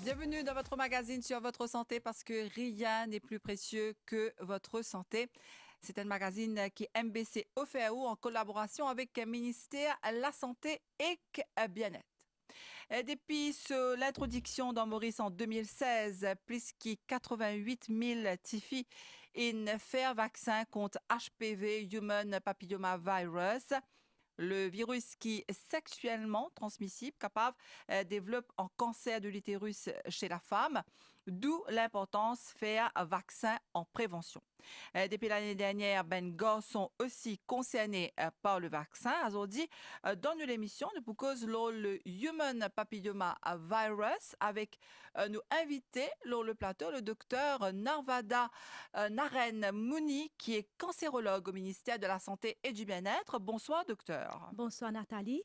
Bienvenue dans votre magazine sur votre santé parce que rien n'est plus précieux que votre santé. C'est un magazine qui est MBC OFEAO en collaboration avec le ministère de la Santé et Bien-être. Depuis l'introduction dans Maurice en 2016, plus que 88 000 TIFI in faire vaccin contre HPV, Human Papilloma Virus. Le virus qui est sexuellement transmissible, capable développe un cancer de l'utérus chez la femme, d'où l'importance de faire un vaccin en prévention. Depuis l'année dernière, ben gars sont aussi concernés par le vaccin. Aujourd'hui, dans l'émission, nous proposons le Human Papilloma Virus avec nos invités sur le plateau, le docteur Narvada Naren Mouni, qui est cancérologue au ministère de la Santé et du Bien-être. Bonsoir, docteur. Bonsoir Nathalie.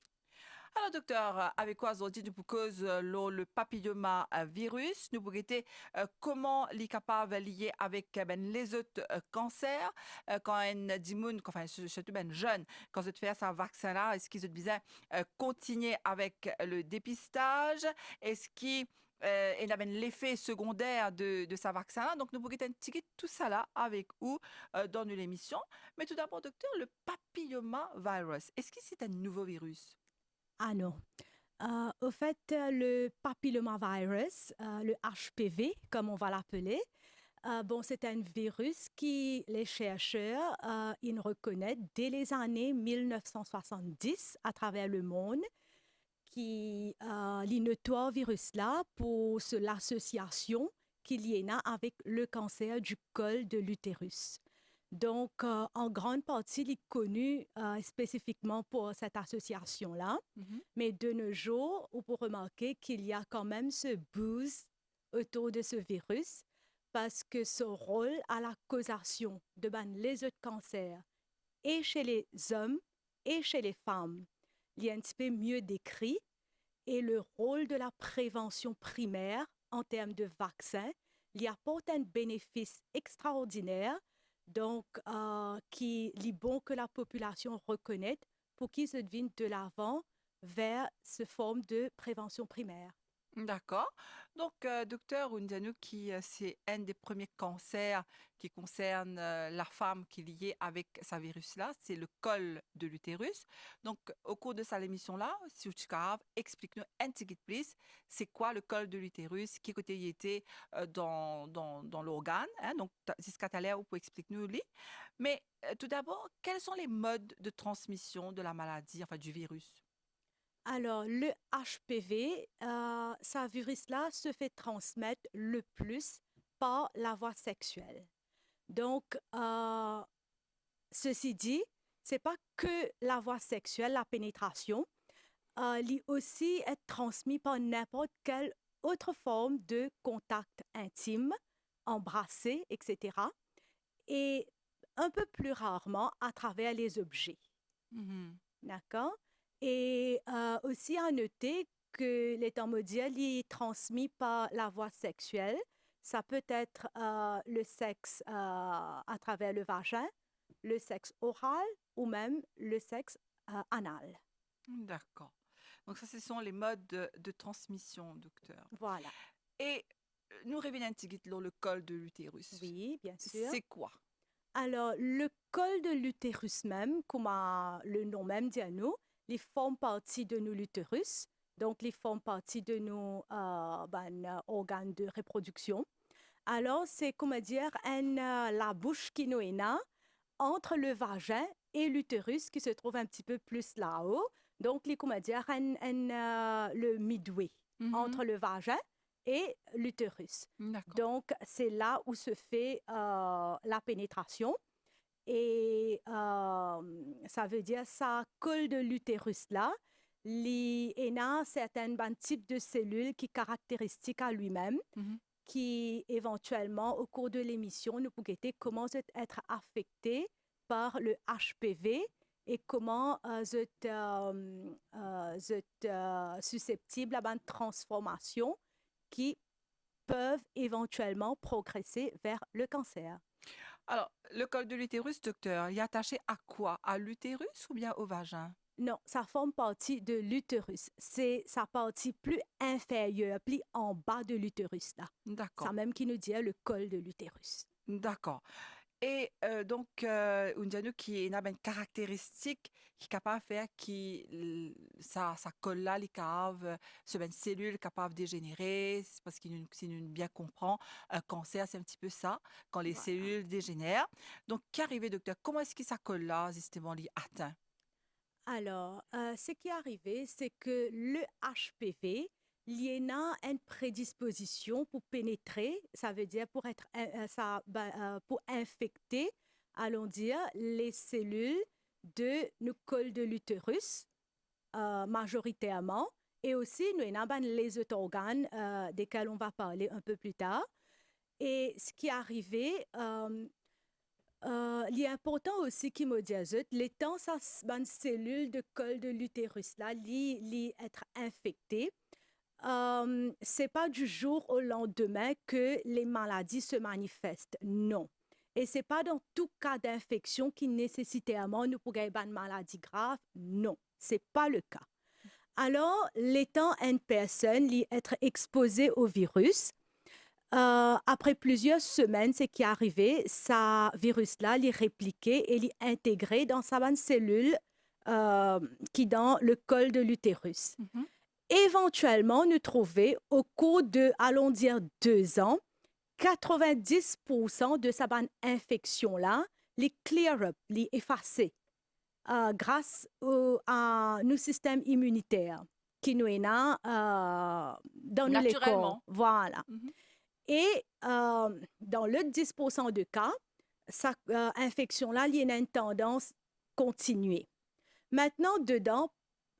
Alors, docteur, avec quoi aujourd'hui nous proposons le papilloma virus, nous regardons comment il est capable de lier avec les autres cancers, quand un dimoun, enfin, surtout jeune, quand vous faites ce vaccin-là, est-ce qu'ils ont besoin continuer avec le dépistage? Est-ce qu'il y a l'effet secondaire de ce vaccin-là? Donc, nous pourrions intégrer tout ça là avec vous dans l'émission. Mais tout d'abord, docteur, le papilloma virus, est-ce que c'est un nouveau virus? Ah non. Au fait, le papillomavirus, le HPV, comme on va l'appeler, c'est un virus qui les chercheurs ils reconnaissent dès les années 1970 à travers le monde, qui l'innotoire virus-là pour l'association qu'il y en a avec le cancer du col de l'utérus. Donc, en grande partie, il est connu spécifiquement pour cette association-là. Mhm. Mais de nos jours, on peut remarquer qu'il y a quand même ce buzz autour de ce virus parce que ce rôle à la causation de les autres cancers et chez les hommes et chez les femmes, il est un petit peu mieux décrit. Et le rôle de la prévention primaire en termes de vaccins, il apporte un bénéfice extraordinaire, donc qui est bon que la population reconnaisse pour qu'ils se devinent de l'avant vers cette forme de prévention primaire. D'accord. Donc, docteur Undiano, c'est un des premiers cancers qui concerne la femme qui est liée avec ce virus-là, c'est le col de l'utérus. Donc, au cours de cette émission-là, si tu veux, explique-nous un petit peu plus, c'est quoi le col de l'utérus, qui côté il était dans l'organe, hein? Donc, jusqu'à tout à l'heure, vous pouvez expliquer-nous lui. Mais tout d'abord, quels sont les modes de transmission de la maladie, enfin du virus? Alors, le HPV, ce virus-là se fait transmettre le plus par la voie sexuelle. Donc, ceci dit, c'est pas que la voie sexuelle, la pénétration, il aussi être transmis par n'importe quelle autre forme de contact intime, embrasser, etc. Et un peu plus rarement à travers les objets. Mhm. D'accord? Et aussi à noter que l'état mondial est transmis par la voie sexuelle. Ça peut être le sexe à travers le vagin, le sexe oral ou même le sexe anal. D'accord. Donc ça, ce sont les modes de transmission, docteur. Voilà. Et nous revenons un petit peu sur le col de l'utérus. Oui, bien sûr. C'est quoi? Alors, le col de l'utérus même, comme le nom même dit à nous, il forme partie de nos l'utérus, donc il forme partie de nos organes de reproduction. Alors, c'est, comment dire, la bouche qui nous est là, entre le vagin et l'utérus qui se trouve un petit peu plus là-haut. Donc, les, comment dire, le midway Mhm. entre le vagin et l'utérus. D'accord. Donc, c'est là où se fait la pénétration. Et ça veut dire ça colle de l'utérus là. Il y a certains types de cellules qui sont caractéristiques à lui-même, Mhm. qui éventuellement, au cours de l'émission, nous pourrons commencer à être affectés par le HPV et comment susceptibles à une transformation qui peuvent éventuellement progresser vers le cancer. Alors, le col de l'utérus, docteur, il est attaché à quoi? À l'utérus ou bien au vagin? Non, ça forme partie de l'utérus. C'est sa partie plus inférieure, plus en bas de l'utérus, là. Ça D'accord, même qui nous dit le col de l'utérus. d'accord. Et donc, Undiano qui n'a une caractéristique qui est capable de faire qui ça colle là les caves, ce ben cellule capable de dégénérer, c'est parce qu'il nous si nous bien comprend, un cancer, c'est un petit peu ça, quand les Voilà. cellules dégénèrent. Donc, qu'arrive docteur? Comment est-ce que ça colle là, justement, li atteint? Alors, ce qui est arrivé, c'est que le HPV, il y en a une prédisposition pour pénétrer, ça veut dire pour être, pour infecter, allons dire, les cellules de nos col de l'utérus, majoritairement, et aussi nous avons ben, les autres organes desquels on va parler un peu plus tard. Et ce qui est arrivé, il est important aussi qu'il me dise, les temps, ça, une cellule de col de l'utérus, là, être infectée. C'est pas du jour au lendemain que les maladies se manifestent, non. Et c'est pas dans tout cas d'infection qui nécessairement nous pourrait avoir une maladie grave, non. C'est pas le cas. Alors, l'étant une personne être exposée au virus, après plusieurs semaines, ce qui est arrivé, ce virus-là, il est répliqué et il est intégré dans sa bonne cellule qui est dans le col de l'utérus. Mmh. Éventuellement, nous trouvons au cours de, allons dire, 2 ans, 90% de sa bonne infection-là, les clear up, les effacer grâce à nos systèmes immunitaires qui nous est là, dans nous les corps. Naturellement. Voilà. Mmh. Et dans le 10% de cas, cette infection-là, il y a une tendance continuée. Maintenant, dedans,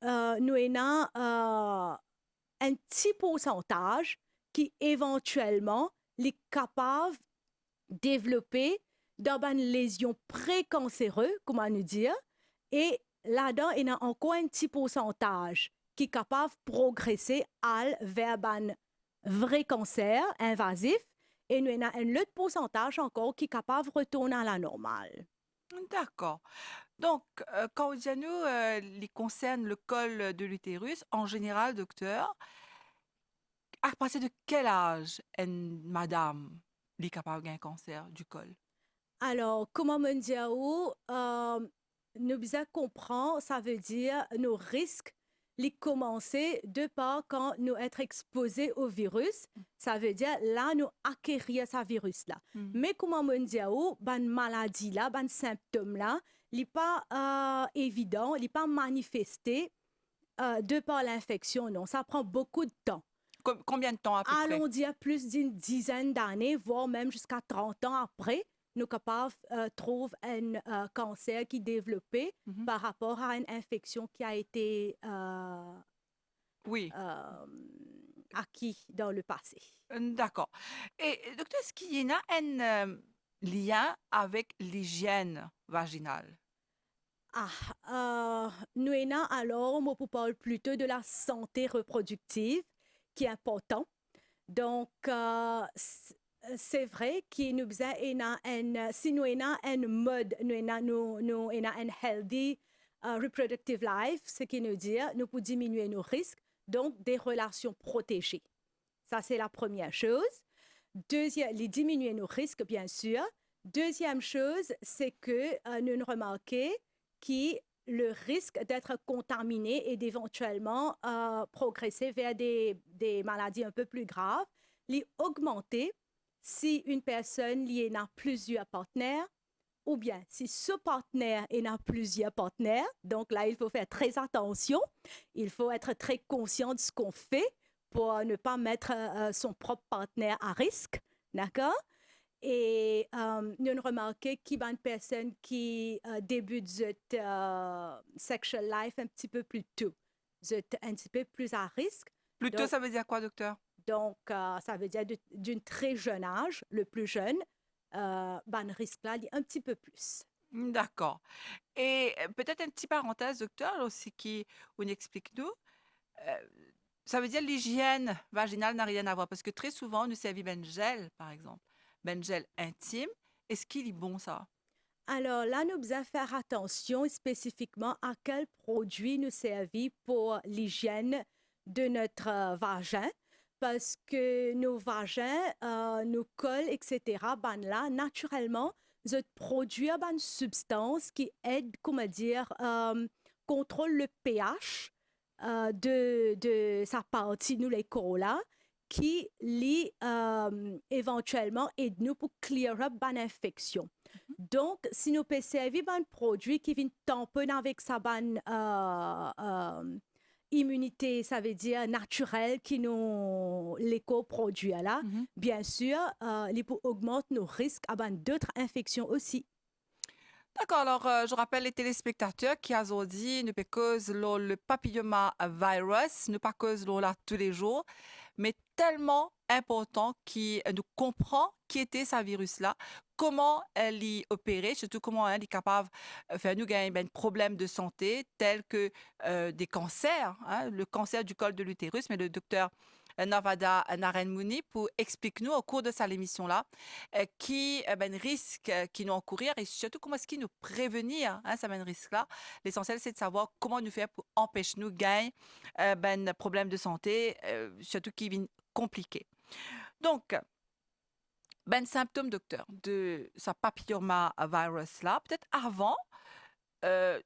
nous avons un petit pourcentage qui éventuellement est capable de développer une lésion précancéreuse, comment nous dire, et là-dedans, il y a encore un petit pourcentage qui est capable de progresser vers un vrai cancer invasif, et nous avons un autre pourcentage encore qui est capable de retourner à la normale. D'accord. Donc, quand Undiano, li concerne le col de l'utérus, en général, docteur, à partir de quel âge une madame li capable d'un cancer du col? Alors, comment me dire où, nous bien comprendre, ça veut dire nos risques les commencer de part quand nous être exposés au virus, ça veut dire là nous acquérir ce virus là. Mmh. Mais comment me dire où, ban maladie là, ban symptômes là, il n'est pas évident, il n'est pas manifesté de par l'infection, non, ça prend beaucoup de temps. Combien de temps à peu près? Allons dire plus d'une dizaine d'années, voire même jusqu'à 30 ans après, nous capables trouver un cancer qui est développé Mmh. par rapport à une infection qui a été Oui, euh, acquis dans le passé. d'accord. Et docteur, est-ce qu'il y en a un, lien avec l'hygiène vaginale? Nous avons alors, moi, pour parler plutôt de la santé reproductive, qui est important. Donc, c'est vrai que nous avons si nous avons un mode, nous avons un healthy reproductive life, ce qui nous dit, nous pouvons diminuer nos risques, donc des relations protégées. Ça, c'est la première chose. Deuxième, les diminuer nos risques, bien sûr. Deuxième chose, c'est que nous remarquons que le risque d'être contaminé et d'éventuellement progresser vers des maladies un peu plus graves, est augmenté si une personne a plusieurs partenaires ou bien si ce partenaire a plusieurs partenaires. Donc là, il faut faire très attention. Il faut être très conscient de ce qu'on fait pour ne pas mettre son propre partenaire à risque. D'accord? Et nous avons remarqué qu'il y a une personne qui débute cette sexual life un petit peu plus tôt, un petit peu plus à risque. Plutôt, Donc, ça veut dire quoi, docteur? ça veut dire d'un très jeune âge, le plus jeune, ben, le risque là, il est un petit peu plus. D'accord. Et peut-être une petite parenthèse, docteur, aussi qui on explique-nous. Ça veut dire l'hygiène vaginale n'a rien à voir parce que très souvent, on nous servit ben gel, par exemple, ben gel intime. Est-ce qu'il est bon ça? Alors là, nous devons faire attention spécifiquement à quel produit nous servir pour l'hygiène de notre vagin, parce que nos vagins, nos cols, etc., ben là, naturellement, ils produisent une substance qui aide, comment dire, contrôle le pH de sa partie, nous les corps qui lit éventuellement aide nous pour clear up une infection. Donc, si nous pouvons servir un produit qui vient tamponner avec sa bonne immunité, ça veut dire naturelle, qui nous l'éco-produit là, bien sûr, il peut augmenter nos risques à d'autres infections aussi. D'accord, alors je rappelle les téléspectateurs qui ont dit ne pas cause le papilloma virus, ne pas cause là tous les jours, mais tellement important qui nous comprend qui était ce virus-là, comment elle y opérait, surtout comment elle est capable de faire nous gagner un problème de santé tels que des cancers, hein, le cancer du col de l'utérus, mais le docteur Navada Naren-Mouni pour expliquer nous au cours de cette émission-là qui risque qui nous encourir et surtout comment est-ce qu'il nous prévenir ça risque-là. L'essentiel, c'est de savoir comment nous faire pour empêcher nous gagner problème de santé, surtout qui viennent compliqués. Donc, symptôme, docteur, de ce papilloma virus-là, peut-être avant,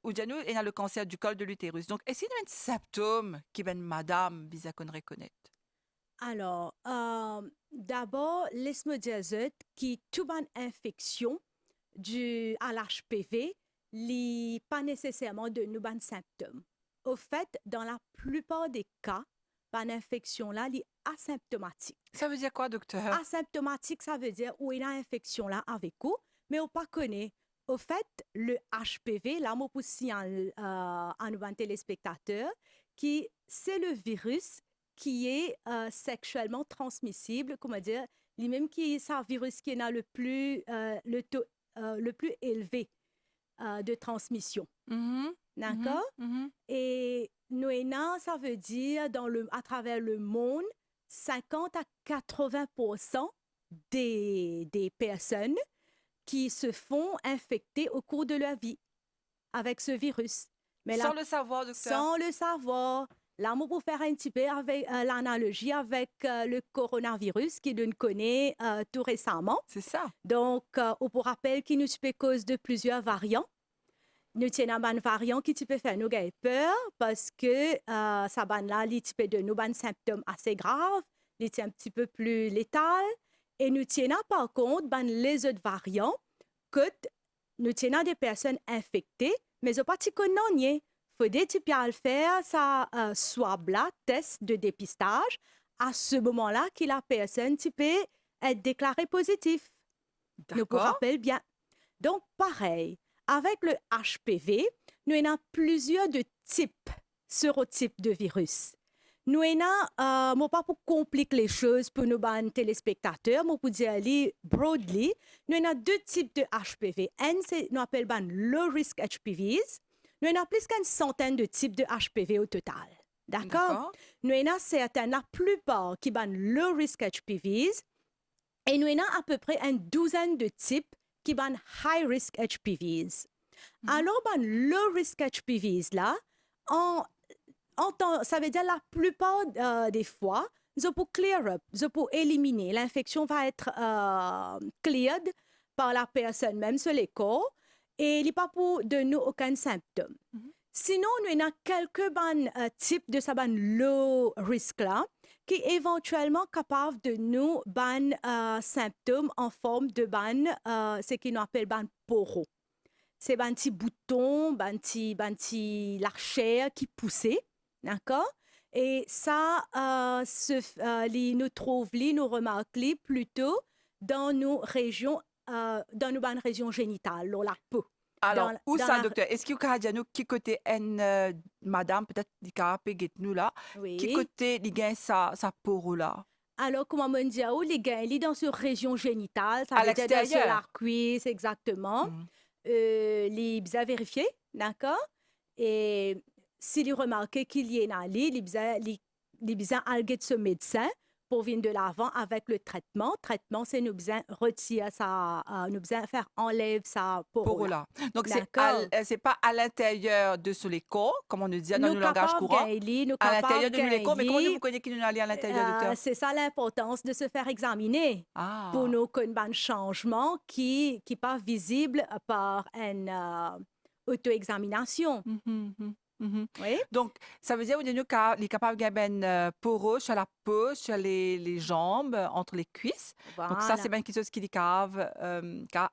ou bien nous, il y a le cancer du col de l'utérus. Donc, est-ce qu'il y a un symptôme qui madame bisa qu'on reconnaît? Alors, d'abord, laisse-moi dire que toute une infection due à l'HPV n'est pas nécessairement de nous un symptôme. Au fait, dans la plupart des cas, une infection là est asymptomatique. Ça veut dire quoi, docteur? Asymptomatique, ça veut dire où il y a une infection là avec vous, mais on ne connaît pas. Au fait, le HPV, là, moi, pour un nouveau téléspectateur, qui c'est le virus qui est sexuellement transmissible, comment dire, lui-même qui est un virus qui a le le taux le plus élevé de transmission. D'accord? Et nous, ça veut dire à travers le monde, 50 à 80% des personnes qui se font infecter au cours de leur vie avec ce virus. Mais sans le savoir, docteur. Sans le savoir. Là, on peut faire un petit peu avec l'analogie avec le coronavirus qui nous connaît tout récemment. C'est ça. Donc, on peut rappeler qu'il nous peut cause de plusieurs variants. Nous tenons un variant qui peut faire nous gagner peur parce que ça là, il peut de nous des symptômes assez graves, il est un petit peu plus létal. Et nous tenons par contre les autres variants que nous tenons des personnes infectées, mais au pas qu'on il faut des types à le faire ça swab là, test de dépistage à ce moment-là que la personne peut être déclarée positive. Nous vous rappelle bien. Donc pareil. Avec le HPV, nous avons plusieurs de types, sérotypes de virus. Nous avons, pas pour compliquer les choses pour nos téléspectateurs, mais pour dire broadly, nous avons deux types de HPV. Un, nous appelons low risk HPVs. Nous avons plus qu'une centaine de types de HPV au total. D'accord? Nous avons certains, la plupart qui sont low risk HPVs, et nous avons à peu près une douzaine de types qui sont high risk HPVs. Alors, low risk HPVs là, ça veut dire la plupart des fois, ils peuvent clear up, ils peuvent éliminer. L'infection va être cleared par la personne, même sur les corps, et il n'y a pas pour de nous aucun symptôme. Sinon, nous avons quelques types de ce low risk là, qui est éventuellement capable de nous symptômes en forme de ce qu'on appelle poro. C'est un petit bouton, un petit la chair qui poussait, d'accord? Et ça, nous remarquons plutôt dans nos régions, génitales, dans la peau. Alors, où ça, docteur? Est-ce qu'il y a qui côté madame, peut-être, qui nous là, qui côté sa peau là? Alors, comment on dit, les gars, il est dans cette région génitale, ça à veut dire sur la l'extérieur. cuisse, exactement. Les bien vérifiés, d'accord? Et s'il remarque qu'il y a un lit, les bien aller de ce médecin pour venir de l'avant avec le traitement. Traitement, c'est nous besoin retirer ça, nous besoin faire enlève ça Pour pour eux là. là. Donc D'accord? c'est pas à l'intérieur de ce l'écho, comme on nous dit dans Nous le langage capables courant, gagner, nous à l'intérieur capables de nous l'écho, mais comment vous gagner. connaissez qu'il nous allait à l'intérieur, docteur? C'est ça l'importance de se faire examiner pour Ah. nous connaître un changement qui pas visible par une auto-examination. Mhm, mhm, mhm. Oui, Donc, ça veut dire que nous est capable de ben poro sur la peau, sur les jambes, entre les cuisses. Donc ça, c'est voilà. bien quelque chose qui est cave,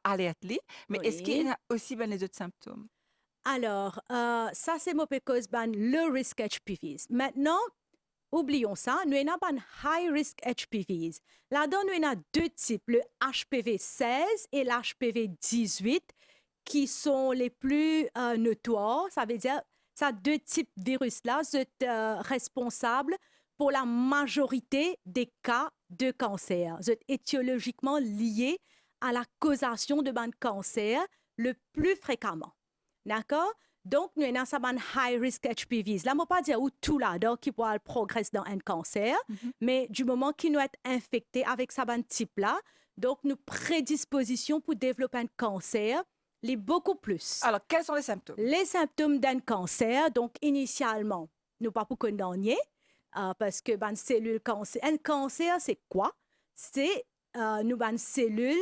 alerte li. Mais est-ce qu'il y Oui. a aussi ben les autres symptômes? Alors, ça c'est mon cause ban le risque HPVs. Maintenant, oublions ça, nous avons un high risk HPVs. Là-dedans, nous avons deux types, le HPV 16 et l'HPV 18, qui sont les plus notoires. Ça veut dire, ça deux types de virus-là sont responsables pour la majorité des cas de cancer. Sont étiologiquement liés à la causation de ban cancer le plus fréquemment. D'accord? Donc, nous avons ça ban high risk HPVs. Là, je ne pas dire où tout là-dedans qui pourra progresser dans un cancer, Mhm. mais du moment qu'il nous est infecté avec ça ban type-là, donc nous prédisposition pour développer un cancer, les beaucoup plus. Alors, quels sont les symptômes? Les symptômes d'un cancer, donc initialement, nous pas pour condamner, parce que ban cellule cancer, un cancer, c'est quoi? C'est nous ban cellule,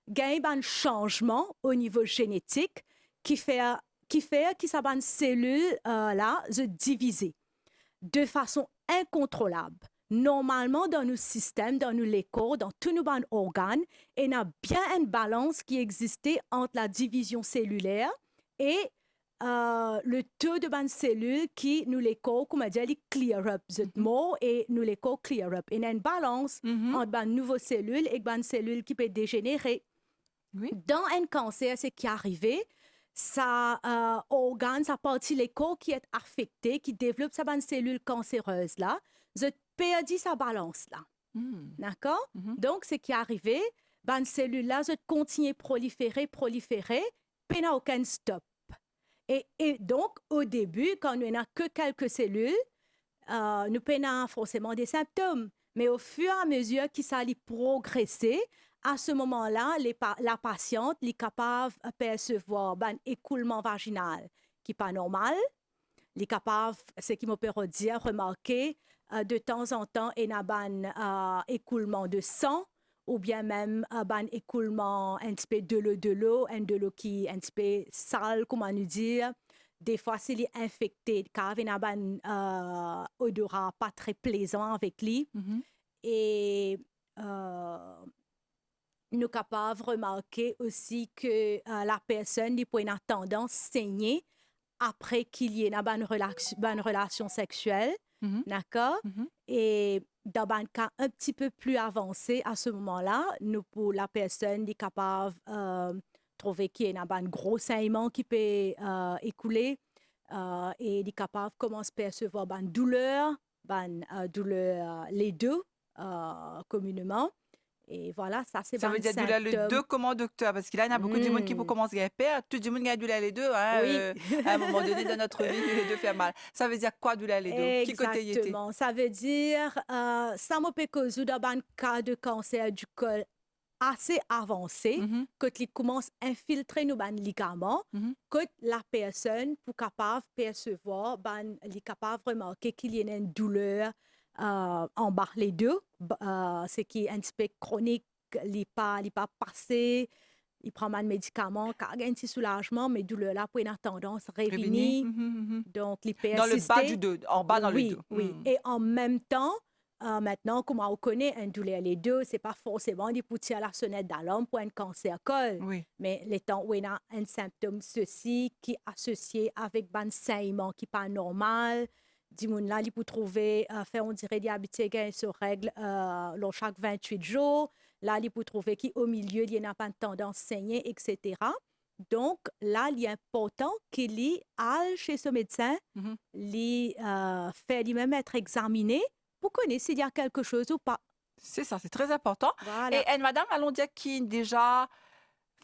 gagne un changement au niveau génétique qui fait que sa cellule là se diviser de façon incontrôlable. Normalement, dans nos systèmes, dans nos corps, dans tous nos organes, il y a bien une balance qui existait entre la division cellulaire et le taux de bonnes cellules qui nous les corps, comme on dit, les clear up, mot et nous les corps clear up. Il y a une balance Mhm. entre les nouvelles cellules et les cellules qui peuvent dégénérer. Oui. Dans un cancer, ce qui est arrivé, ça organe, sa partie les corps qui est affecté, qui développe sa bonne cellule cancéreuse là, je perdu sa balance là. Mm. D'accord? Mhm. Donc, ce qui est arrivé, bonne cellule là, je continue à proliférer, puis n'a aucun stop. Et donc, au début, quand nous n'avons que quelques cellules, nous n'avons forcément des symptômes. Mais au fur et à mesure qu'il s'allait progresser, à ce moment-là, la patiente est capable de percevoir un écoulement vaginal qui n'est pas normal. Elle est capable, ce qui me peut dire, remarquer de temps en temps un écoulement de sang ou bien même un écoulement un petit peu de l'eau qui est un petit peu sale, comment nous dire. Des fois, s'il est infecté, car il y a un odorat pas très plaisant avec lui. Mhm. Et nous sommes capables de remarquer aussi que la personne peut avoir tendance à saigner après qu'il y ait une relation sexuelle. Mhm. D'accord? Mhm. Et dans un cas un petit peu plus avancé, à ce moment-là, pour la personne est capable de trouver qu'il y a un gros saignement qui peut écouler et il est capable de commencer à percevoir une douleur, les deux communément. Et voilà, ça c'est Ça veut un dire du lait les symptôme. deux comment docteur? Parce qu'il y en a beaucoup de monde qui pour commencer à perdre, tout le monde a du lait les deux, hein, Oui. à un moment donné dans notre vie, les deux fait mal. Ça veut dire quoi du lait les deux? Qui côté y était? Exactement. Ça veut dire, ça me peut causer un cas de cancer du col assez avancé, Mhm. que il commence à infiltrer nos ligaments, Mhm. que la personne pour capable percevoir, il est capable de remarquer qu'il y a une douleur en bas les deux, ce qui est un petit peu chronique, il n'est pas passé. Il prend mal de médicaments, car il y a un petit soulagement, mais douleur là, pour une tendance à Prévenir. revenir. Mhm, mhm. Donc, il Dans le bas du persiste. dos, en bas dans le Oui, dos. oui. Mm. Et en même temps, maintenant, comme on connaît un douleur les deux, c'est pas forcément des poutiers à la sonnette d'alarme pour un cancer col. Oui. Mais les temps où il y a un symptôme ceci qui est associé avec un saignement qui n'est pas normal, dis là, il peut trouver, faire on dirait des habitudes sur règle chaque 28 jours. Là, il peut trouver qu'au milieu, il y a pas de tendance à saigner, etc. Donc, là, il est important qu'il aille chez ce médecin, Mhm. fait lui-même être examiné pour connaître s'il y a quelque chose ou pas. C'est ça, c'est très important. Et Voilà. elle, madame, allons dire qui déjà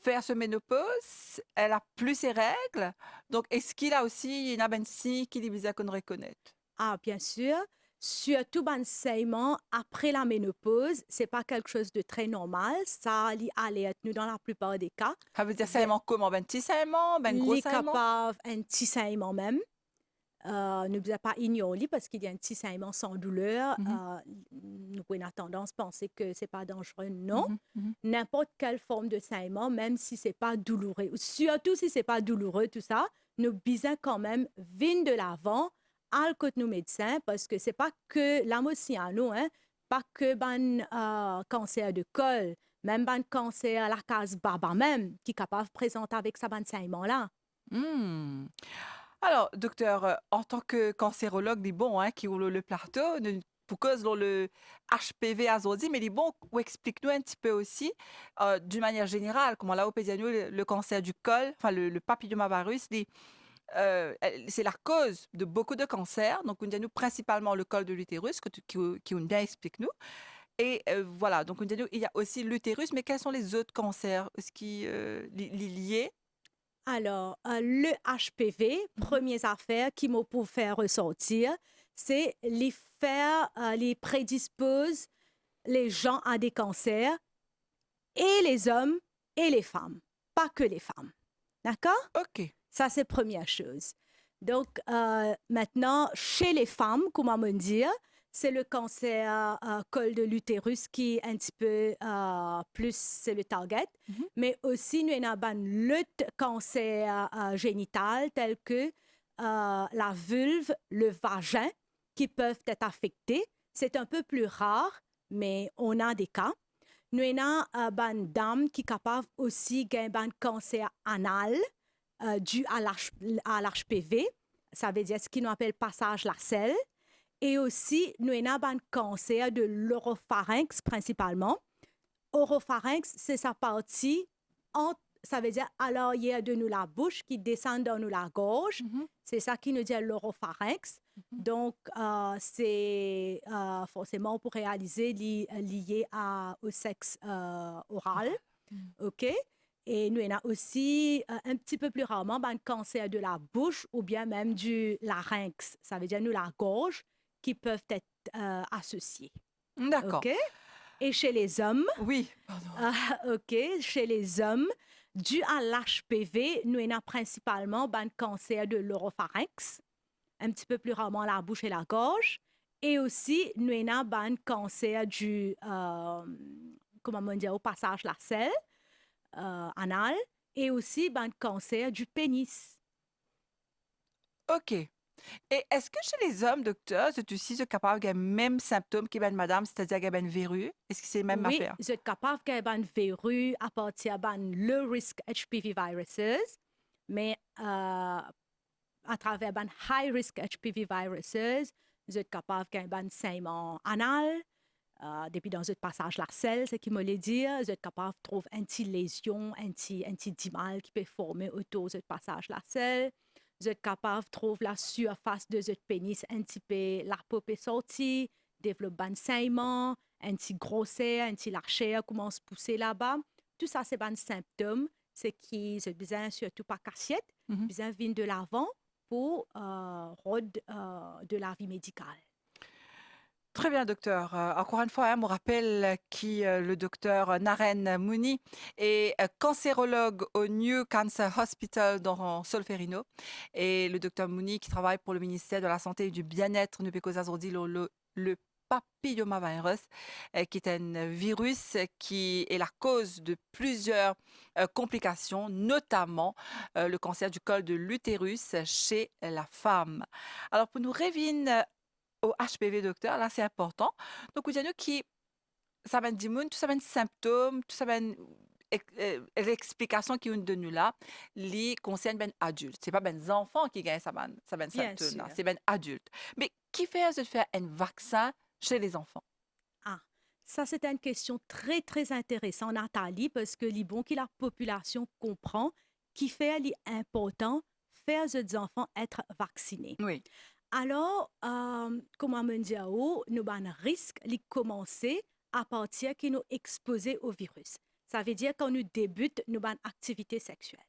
fait sa ménopause, elle a plus ses règles. Donc, est-ce qu'il a aussi une signe qu'il est bizarre qu'on reconnaît? Ah, bien sûr. Surtout ben, saignement après la ménopause, c'est pas quelque chose de très normal. Ça allait être nous dans la plupart des cas. Ça veut dire Ve- saignement comment? Ben petit saignement, ben gros Les saignement? capables, un petit saignement même. Ne vous a pas ignoré parce qu'il y a un petit saignement sans douleur. Mhm, Nous avons tendance à penser que c'est pas dangereux. Non. mhm, mhm. N'importe quelle forme de saignement, même si c'est pas douloureux, surtout si c'est pas douloureux, tout ça, nous bisons quand même vin de l'avant à côté nos médecins parce que c'est pas que l'amociano, hein, pas que ben cancer de col, même ben cancer à la case baba même qui est capable de présenter avec ça ben saignement là. Hmm. Alors, docteur, en tant que cancérologue, des bons, hein, qui ont le plateau, pour cause le HPV azodi, mais les bons, ou explique-nous un petit peu aussi, d'une manière générale, comment là, au pédiano, le cancer du col, enfin, le papillomavirus, c'est la cause de beaucoup de cancers. Donc, on dit nous principalement le col de l'utérus, qui on bien explique-nous. Et voilà, donc on dit nous, il y a aussi l'utérus, mais quels sont les autres cancers? Est-ce qui les liés? Alors, le HPV, Mhm. première affaire qui m'a pour faire ressortir, c'est les faire, les prédispose les gens à des cancers, et les hommes et les femmes, pas que les femmes. D'accord? OK. Ça, c'est première chose. Donc, maintenant, chez les femmes, comment me dire, c'est le cancer col de l'utérus qui est un petit peu plus, c'est le target. Mhm. Mais aussi, nous avons le cancer génital, tel que la vulve, le vagin, qui peuvent être affectés. C'est un peu plus rare, mais on a des cas. Nous avons une dame qui est capable aussi d'avoir un cancer anal dû à l'HPV. Ça veut dire ce qu'on appelle passage la selle. Et aussi, nous avons un cancer de l'oropharynx principalement. Oropharynx, c'est sa partie, ça veut dire à l'arrière de nous la bouche qui descend dans nous la gorge. Mhm. C'est ça qui nous dit l'oropharynx. Mhm. Donc, c'est forcément pour réaliser lié au sexe oral. Oral. Mm. OK? Et nous avons aussi un petit peu plus rarement un cancer de la bouche ou bien même du larynx. Ça veut dire nous la gorge qui peuvent être associés. D'accord. OK? Et chez les hommes, Oui, pardon. OK, chez les hommes, dû à l'HPV, nous avons principalement un cancer de l'oropharynx, un petit peu plus rarement la bouche et la gorge. Et aussi, nous avons un cancer du, comment on dit, au passage la selle, anal, et aussi un cancer du pénis. OK. Et est-ce que chez les hommes, docteur, c'est aussi capable de même symptôme que ben madame, c'est-à-dire qu'il y a une verrue? Est-ce que c'est la même Oui, affaire? vous êtes capable d'avoir un verrue à partir de le risque HPV viruses, mais à travers un high risk HPV viruses, vous êtes capable d'avoir un saignement anal, depuis dans ce passage la selle, c'est qui me le dire, vous êtes capable de trouver une petite lésion, un petit dimal qui peut former autour de ce passage la selle. Vous êtes capable de trouver la surface de ce pénis un petit peu, la peau est sortie, développe un saignement, un petit grosseur, un petit la chair commence à pousser là-bas. Tout ça, c'est un symptôme, c'est qui, c'est besoin surtout pas cassiette, Mhm. besoin vient de l'avant pour de la vie médicale. Très bien, docteur. Encore une fois, hein, mon rappel qui le docteur Naren Mouni est cancérologue au New Cancer Hospital dans Solferino et le docteur Mouni qui travaille pour le ministère de la Santé et du Bien-être de Pécosazordi, le papillomavirus, qui est un virus qui est la cause de plusieurs complications, notamment le cancer du col de l'utérus chez la femme. Alors, pour nous revenir au HPV, docteur, là, c'est important. Donc, vous avez qui, ça va dire, tout ça va symptômes, tout ça va l'explication qui est de nous là, les concerne ben adultes. C'est pas ben enfants qui gagnent ça ben Bien symptômes là, sûr. c'est ben adultes. Mais qui fait de faire un vaccin chez les enfants? Ah, ça, c'est une question très, très intéressante, Nathalie, parce que les bon que la population comprend qui fait l'important faire aux enfants être vaccinés. Oui. Alors, comment me dire, oh, nous avons un risque de commencer à partir que nous exposés au virus. Ça veut dire quand nous débutons nos activité sexuelle.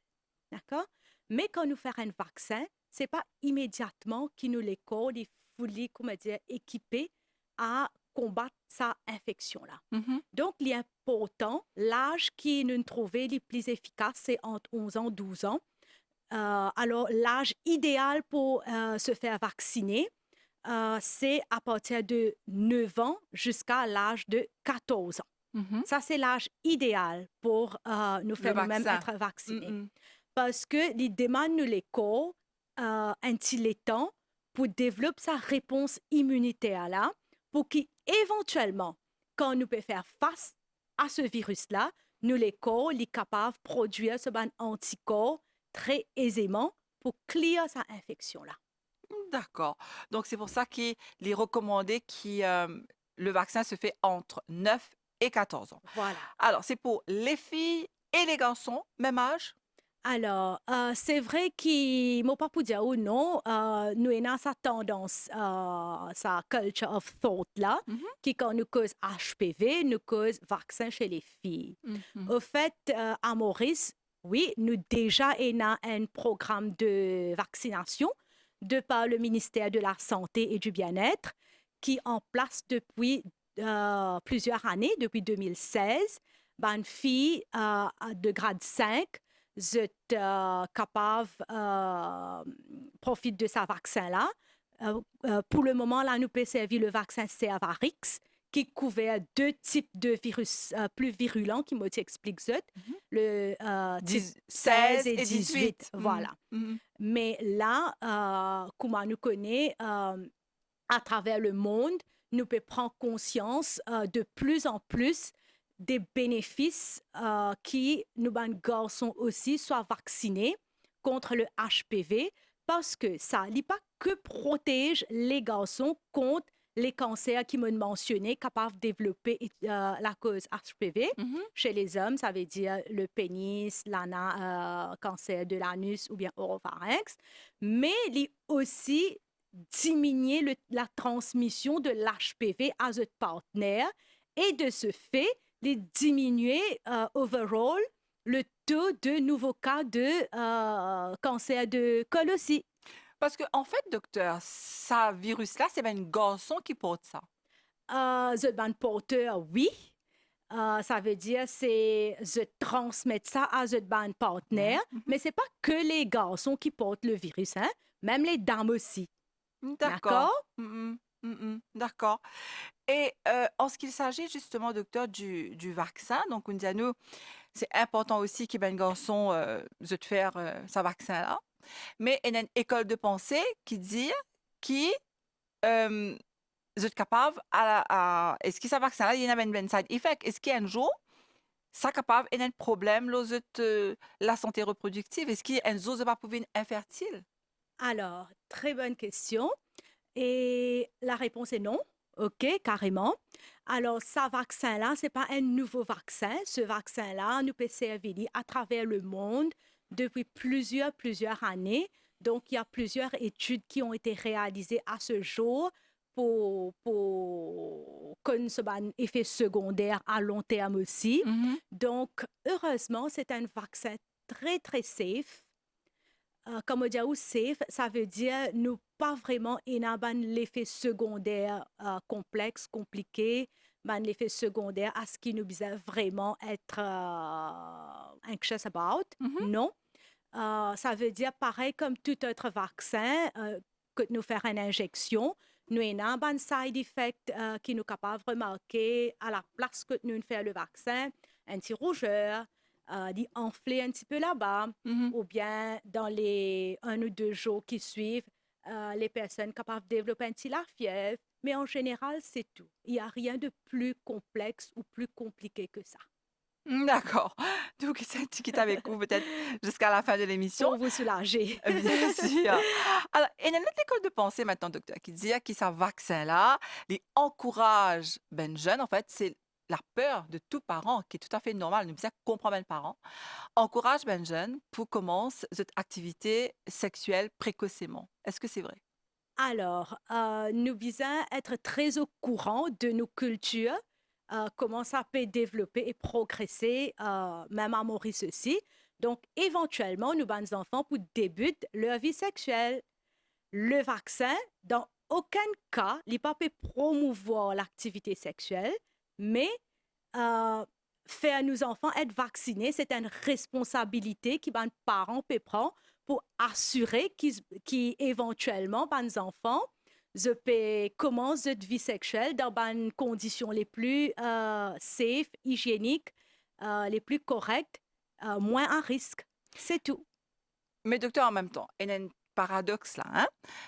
D'accord? Mais quand nous faisons un vaccin, c'est pas immédiatement qu'il nous les corps, fully, comment dire, équipé à combattre sa infection-là. Mhm. Donc, l'important, l'âge qui nous trouvait le plus efficace, c'est entre 11 ans et 12 ans. Alors, l'âge idéal pour se faire vacciner, c'est à partir de 9 ans jusqu'à l'âge de 14 ans. Mhm. Ça, c'est l'âge idéal pour nous Le faire nous-mêmes vaccin. être vaccinés. Mhm. Parce que les demandes nous les corps un petit temps pour développer sa réponse immunitaire là, pour qu'éventuellement, quand nous pouvons faire face à ce virus-là, nous les corps, les capables de produire ce ban anticorps très aisément pour clear sa infection-là. D'accord. Donc, c'est pour ça qu'il est recommandé que le vaccin se fait entre 9 et 14 ans. Voilà. Alors, c'est pour les filles et les garçons, même âge? Alors, c'est vrai qu'il m'a pas pour dire ou non, nous avons sa tendance, sa culture of thought là, Mhm. qui quand nous cause HPV, nous cause vaccin chez les filles. Mhm. Au fait, à Maurice, oui, nous déjà avons un programme de vaccination de par le ministère de la Santé et du Bien-être qui est en place depuis plusieurs années, depuis 2016. Ben, une fille de grade 5 êtes capable profite de ce vaccin-là. Pour le moment, là, nous peut servir le vaccin Cervarix qui couvert deux types de virus plus virulents qui m'explique ça. Mhm. Le type 16 16 et et 18. 18. Mhm. Voilà. Mhm. Mais là, comme on nous connaît, à travers le monde, nous pouvons prendre conscience de plus en plus des bénéfices qui nous, ben, garçons aussi, soient vaccinés contre le HPV parce que ça n'est pas que protège les garçons contre les cancers qui m'ont mentionné capables de développer la cause HPV. Mhm. Chez les hommes, ça veut dire le pénis, l'ana, cancer de l'anus ou bien oropharynx. Mais il est aussi diminuer la transmission de l'HPV à votre partenaire et de ce fait, les diminuer overall le taux de nouveaux cas de cancer de col aussi. Parce que, en fait, docteur, ça virus-là, c'est bien un garçon qui porte ça. The ban porteur, oui. Ça veut dire c'est je transmettre ça à the ban partenaire, Mhm. mais c'est pas que les garçons qui portent le virus, hein? Même les dames aussi. D'accord. D'accord? Mhm. Mhm. D'accord. Et en ce qu'il s'agit justement, docteur, du vaccin, donc on dit à nous, c'est important aussi qu'il y ait un garçon de faire ce vaccin-là. Mais il y a une école de pensée qui dit qui euh, est capable est-ce que ce vaccin-là, il y a un side effect? Est-ce qu'il y a un jour, ça capable, il y a un problème là, la santé reproductive? Est-ce qu'il y a un jour, de pas pouvoir être infertile? Alors, très bonne question. Et la réponse est non. OK, carrément. Alors, ce vaccin-là, ce n'est pas un nouveau vaccin. Ce vaccin-là nous peut servir à travers le monde depuis plusieurs années. Donc, il y a plusieurs études qui ont été réalisées à ce jour pour connaître un effet secondaire à long terme aussi. Mhm. Donc, heureusement, c'est un vaccin très, très safe. Comme on dit, safe, ça veut dire ne pas vraiment avoir l'effet secondaire complexe, compliqué, mais l'effet secondaire à ce qui nous besoin vraiment être anxious about. Mhm. Non. Ça veut dire pareil comme tout autre vaccin, que nous faire une injection, nous avons un side effect qui nous capable de remarquer à la place que nous faisons le vaccin, un petit rougeur, d'y enfler un petit peu là-bas, Mhm. ou bien dans les 1 ou 2 jours qui suivent, les personnes capables de développer un petit la fièvre. Mais en général, c'est tout. Il n'y a rien de plus complexe ou plus compliqué que ça. D'accord. Donc, c'est un petit qui avec vous peut-être jusqu'à la fin de l'émission. Pour vous soulager. Bien sûr. Alors, il y a une autre école de pensée maintenant, docteur, qui dit que ce vaccin-là, il encourage ben jeune, en fait, c'est la peur de tout parent, qui est tout à fait normal, nous bien comprendre ben parent, encourage ben jeune pour commencer cette activité sexuelle précocement. Est-ce que c'est vrai? Alors, nous visons être très au courant de nos cultures, comment ça peut développer et progresser, même à Maurice aussi. Donc, éventuellement, nous, bonnes enfants, pour débuter leur vie sexuelle. Le vaccin, dans aucun cas, il pas peut promouvoir l'activité sexuelle, mais euh, faire nos enfants être vaccinés, c'est une responsabilité que les parents peuvent prendre pour assurer qu'éventuellement, les enfants je peux commencer cette vie sexuelle dans des conditions les plus safe, hygiéniques, les plus correctes, moins à risque. C'est tout. Mais docteur, en même temps, il y a un paradoxe là, hein?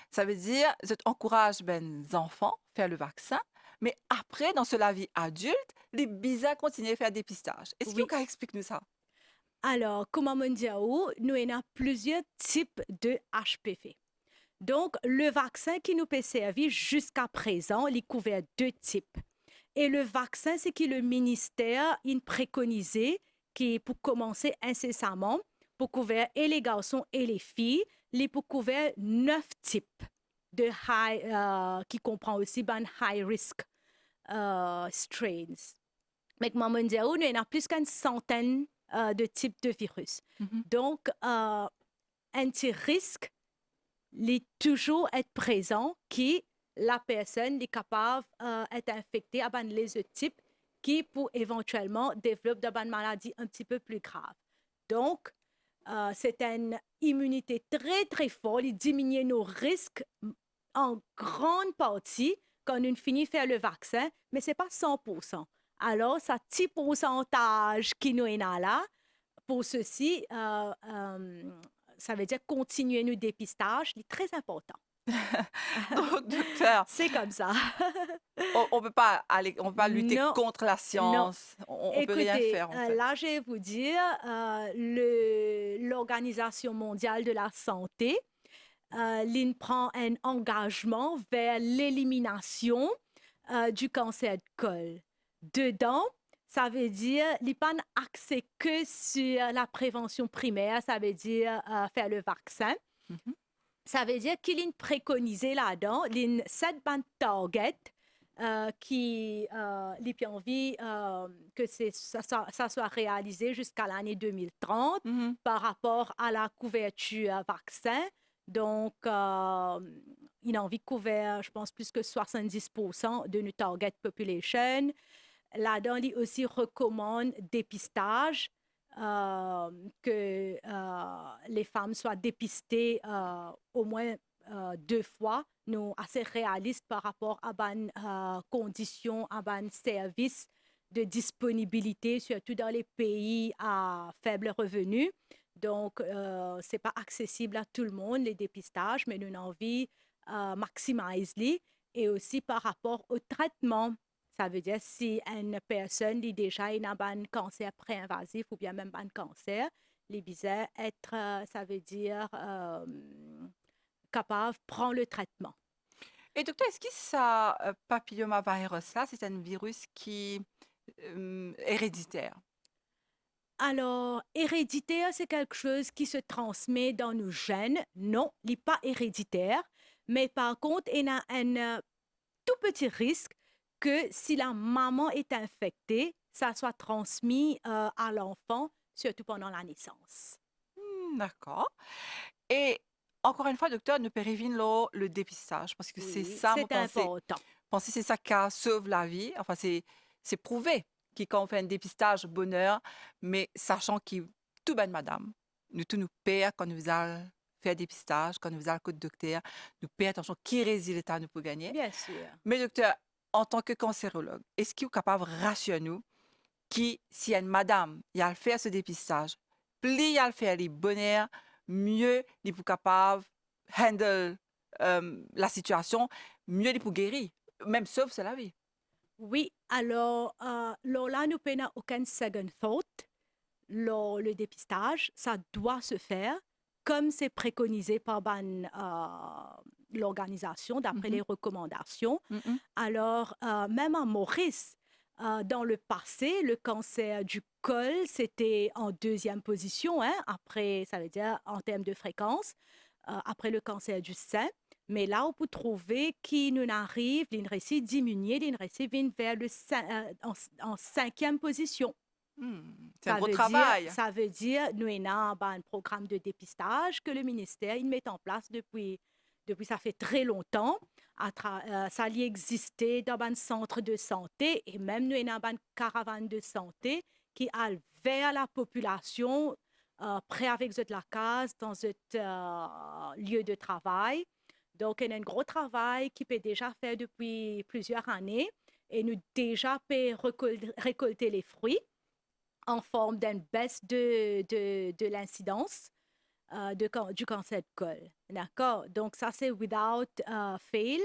Ça veut dire, je encourage les enfants à faire le vaccin, mais après, dans la vie adulte, les bizarres continuent à faire dépistage. Est-ce que vous Oui. pouvez expliquer nous ça? Alors, comme on dit, nous avons plusieurs types de HPV. Donc, le vaccin qui nous peut servir jusqu'à présent, il couvert deux types. Et le vaccin, c'est que le ministère il préconisé qui pour commencer incessamment pour couvrir et les garçons et les filles, il pour couvrir 9 types de qui comprend aussi ben high risk strains. Mais comme on dit, nous avons plus qu'une centaine de types de virus. Mhm. Donc, un petit risque est toujours être présent qui la personne est capable d'être infectée à les autres types qui pour éventuellement développer une maladie un petit peu plus grave. Donc, c'est une immunité très très forte, il diminue nos risques en grande partie quand on finit de faire le vaccin, mais ce n'est pas 100%. Alors, ça petit pourcentage qui nous est là, pour ceci, ça veut dire continuer nos dépistages, c'est très important. Donc, docteur, C'est comme ça. on peut pas aller, on peut pas lutter Non, contre la non. science. On peut rien Écoutez, faire en fait. là, je vais vous dire, l'Organisation mondiale de la santé, l'IN prend un engagement vers l'élimination du cancer de col. Dedans, ça veut dire qu'il pas axé que sur la prévention primaire, ça veut dire faire le vaccin. Mhm. Ça veut dire qu'il est préconisé là-dedans, il y a 7 targets qui a envie que ça soit réalisé jusqu'à l'année 2030 Mhm. par rapport à la couverture vaccin. Donc, il a envie de couvrir, je pense, plus que 70% de notre target population. Là-dedans, il aussi recommande dépistage, que les femmes soient dépistées au moins 2 fois. Nous assez réalistes par rapport à ban conditions, à ban services de disponibilité, surtout dans les pays à faible revenu. Donc, ce n'est pas accessible à tout le monde, les dépistages, mais nous avons envie de maximiser. Et aussi par rapport au traitement. Ça veut dire si une personne a déjà un cancer pré-invasif ou bien même un cancer, les bizarres être, ça veut dire capable de prendre le traitement. Et docteur, est-ce que ça papillomavirus là, c'est un virus qui héréditaire? Alors, héréditaire, c'est quelque chose qui se transmet dans nos gènes. Non, il n'est pas héréditaire, mais par contre, il y a un tout petit risque que si la maman est infectée, ça soit transmis à l'enfant, surtout pendant la naissance. D'accord. Et encore une fois, docteur, ne périvine le dépistage, parce que c'est Oui, ça, moi, c'est important. penser c'est ça qui sauve la vie. Enfin, c'est prouvé que quand on fait un dépistage, bonheur, mais sachant que tout ben madame, nous tous nous payons quand nous allons faire dépistage, quand nous allons au docteur, nous payons attention qui résultat nous pour gagner. Bien sûr. Mais docteur, en tant que cancérologue, est-ce qu'il est capable de rassurer nous qui, si une madame, il a fait ce dépistage, plus il a fait les bonheurs, mieux il est capable de handle la situation, mieux il est guérir, même sauf c'est la vie. Oui, alors là, nous n'avons aucun second thought. Le dépistage, ça doit se faire comme c'est préconisé par l'organisation, d'après Mhm, les recommandations. mhm, Alors, même à Maurice, dans le passé, le cancer du col, c'était en deuxième position, hein, après, ça veut dire en termes de fréquence, après le cancer du sein. Mais là, on peut trouver qu'il nous arrive, l'INRECI diminuer, l'INRECI vient vers en cinquième position. C'est un gros travail. Ça veut dire, nous avons un programme de dépistage que le ministère il met en place depuis depuis ça fait très longtemps. Ça y existait dans un centre de santé et même nous avons une caravane de santé qui a vers la population près avec de la case dans ce lieu de travail. Donc, il y a un gros travail qui peut déjà faire depuis plusieurs années et nous déjà peut récolter les fruits en forme d'une baisse de l'incidence du cancer de col. D'accord? Donc, ça, c'est without fail,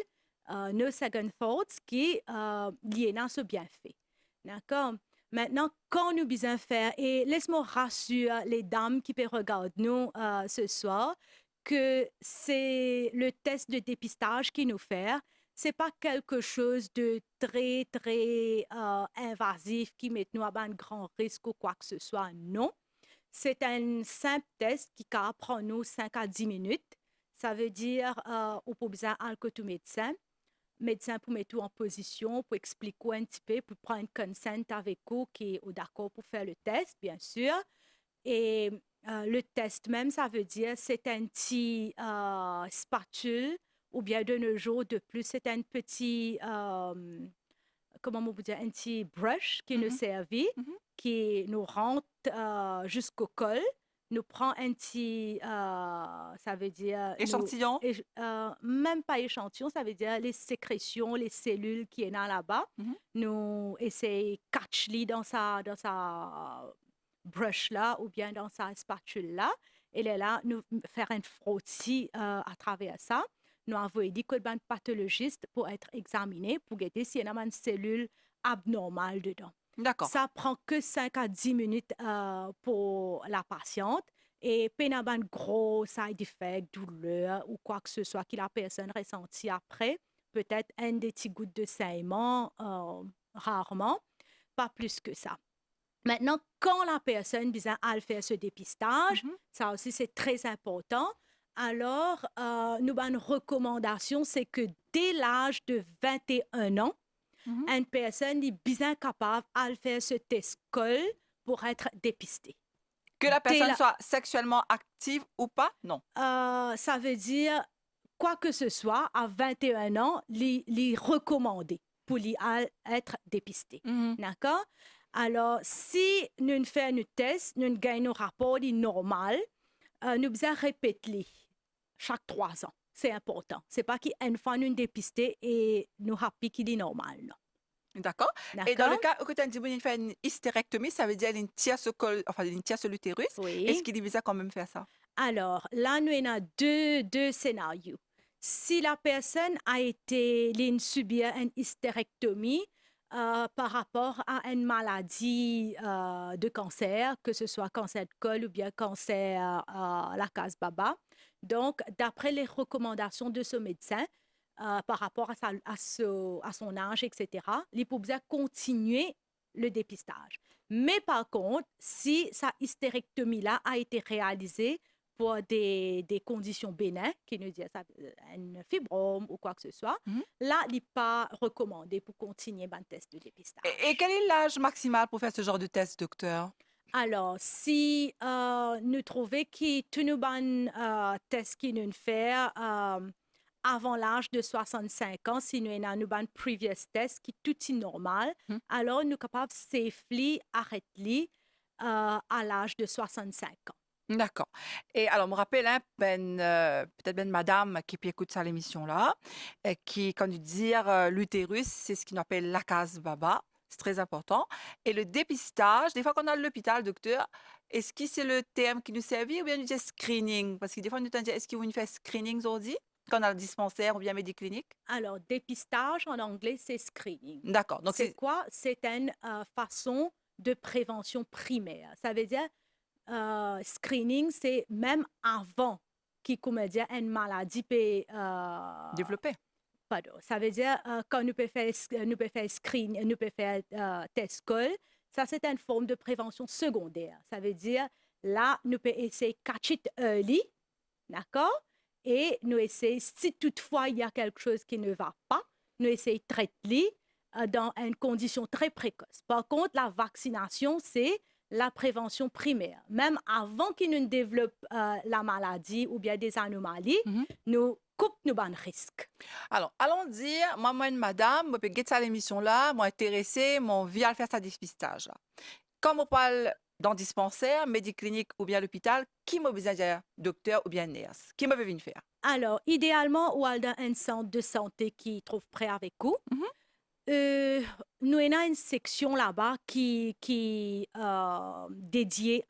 no second thoughts qui lié à ce bienfait. D'accord? Maintenant, quand nous besoin faire, et laisse-moi rassurer les dames qui peuvent regarder nous ce soir, que c'est le test de dépistage qui nous fait. C'est pas quelque chose de très, très invasif qui met nous à un grand risque ou quoi que ce soit. Non. C'est un simple test qui prend nous 5 à 10 minutes. Ça veut dire on peut besoin que tout médecin pour mettre tout en position, pour expliquer un petit peu, pour prendre un consent avec vous qui est d'accord pour faire le test, bien sûr. Et le test même, ça veut dire c'est un petit spatule ou bien de nos jours de plus, c'est un petit, comment on peut dire, un petit brush qui nous servit, qui nous rentre jusqu'au col, nous prend un petit, ça veut dire... Échantillon? Même pas échantillon, ça veut dire les sécrétions, les cellules qui sont là-bas. Nous essayons de catch-les dans sa brush là ou bien dans sa spatule là. Et là, nous faire un frottis à travers ça. Nous avons dit que le pathologiste pour être examiné pour regarder s'il y a une cellule abnormale dedans. D'accord. Ça prend que 5 à 10 minutes pour la patiente. Et pas un gros side effect, douleur ou quoi que ce soit que la personne ressentit après. Peut-être un des petits gouttes de saignement, rarement, pas plus que ça. Maintenant, quand la personne vient à faire ce dépistage, ça aussi c'est très important. Alors, nous avons une recommandation, c'est que dès l'âge de 21 ans, une personne est bien capable de faire ce test col pour être dépistée. Que la personne soit sexuellement active ou pas? Non. Ça veut dire, quoi que ce soit, à 21 ans, les recommander pour être dépisté. D'accord? Alors, si nous faisons un test, nous gagnons un rapport normal, nous devons répéter chaque 3 ans. C'est important. Ce n'est pas qu'une fois nous dépisté et nous happy qu'il est normal. Non. D'accord. Et dans le cas où tu as dit qu'il fait une hystérectomie, ça veut dire une tierce l'utérus. Oui. Est-ce qu'il est quand même faire ça? Alors, là, nous avons deux scénarios. Si la personne a été subir une hystérectomie par rapport à une maladie de cancer, que ce soit cancer de col ou bien cancer la case baba, donc, d'après les recommandations de ce médecin, par rapport à son âge, etc., il peut bien continuer le dépistage. Mais par contre, si sa hystérectomie-là a été réalisée pour des conditions bénines, qui nous disent un fibrome ou quoi que ce soit, là, il n'est pas recommandé pour continuer un test de dépistage. Et quel est l'âge maximal pour faire ce genre de test, docteur? Alors, si nous trouvons que tous nos tests qui nous fait avant l'âge de 65 ans, si nous avons un previous test qui tout est normal, alors nous sommes capables de safely arrêter à l'âge de 65 ans. D'accord. Et alors, je me rappelle, hein, peut-être madame qui écoute ça l'émission là, qui, quand tu dis l'utérus, c'est ce qu'on appelle la case baba. C'est très important. Et le dépistage, des fois qu'on a l'hôpital, docteur, est-ce que c'est le terme qui nous servit ou bien nous dit screening? Parce que des fois, nous disons, est-ce qu'ils vont faire screening aujourd'hui? Quand on a le dispensaire ou bien Médiclinique? Alors, dépistage en anglais, c'est screening. D'accord. Donc, c'est quoi? C'est une façon de prévention primaire. Ça veut dire, screening, c'est même avant qu'une maladie peut développer. Pardon. Ça veut dire quand nous pouvons faire screen, nous pouvons faire test col, ça c'est une forme de prévention secondaire. Ça veut dire là, nous pouvons essayer de catch it early, d'accord? Et nous essayons, si toutefois il y a quelque chose qui ne va pas, nous essayons de traiter dans une condition très précoce. Par contre, la vaccination, c'est la prévention primaire. Même avant qu'ils ne développent la maladie ou bien des anomalies, nous coupe nous ban risque. Alors, allons dire, moi, une madame, moi, peut get ça l'émission là, moi, intéressée, mon vie à faire sa dépistage là. Comme on parle dans dispensaire, médiclinique ou bien l'hôpital, qui m'a besoin de docteur ou bien nurse? Qui m'a venir faire? Alors, idéalement, ou al dans un centre de santé qui trouve prêt avec vous. Mhm. Euh, nous avons une section là-bas qui dédiée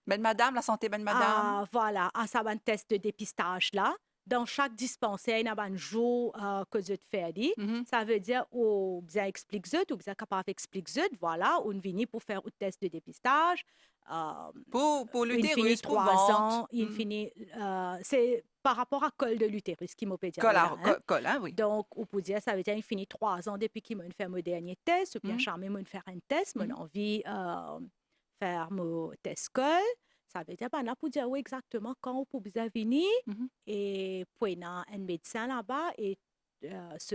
Ben madame, la santé, ben madame. voilà, à ça un test de dépistage là. Dans chaque dispensaire, il y a un jour que je te fais dire. Mhm. Ça veut dire ou bien explique zut, ou bien capable explique zut, voilà, on vient pour faire un test de dépistage. Euh, Pour il finit l'utérus, pour 3 ans, ventre. il finit, c'est par rapport à col de l'utérus qui m'a dire Col, là, hein. col, hein, oui. Donc, on peut dire, ça veut dire qu'il finit 3 ans depuis qu'il m'a fait mon dernier test, ou bien Mhm. charmé m'a faire un test, mon Mhm. envie faire mon test col. Ça veut dire, ben, là, pour dire oui, exactement quand on peut bien venir, Mhm. et puis il y a un médecin là-bas et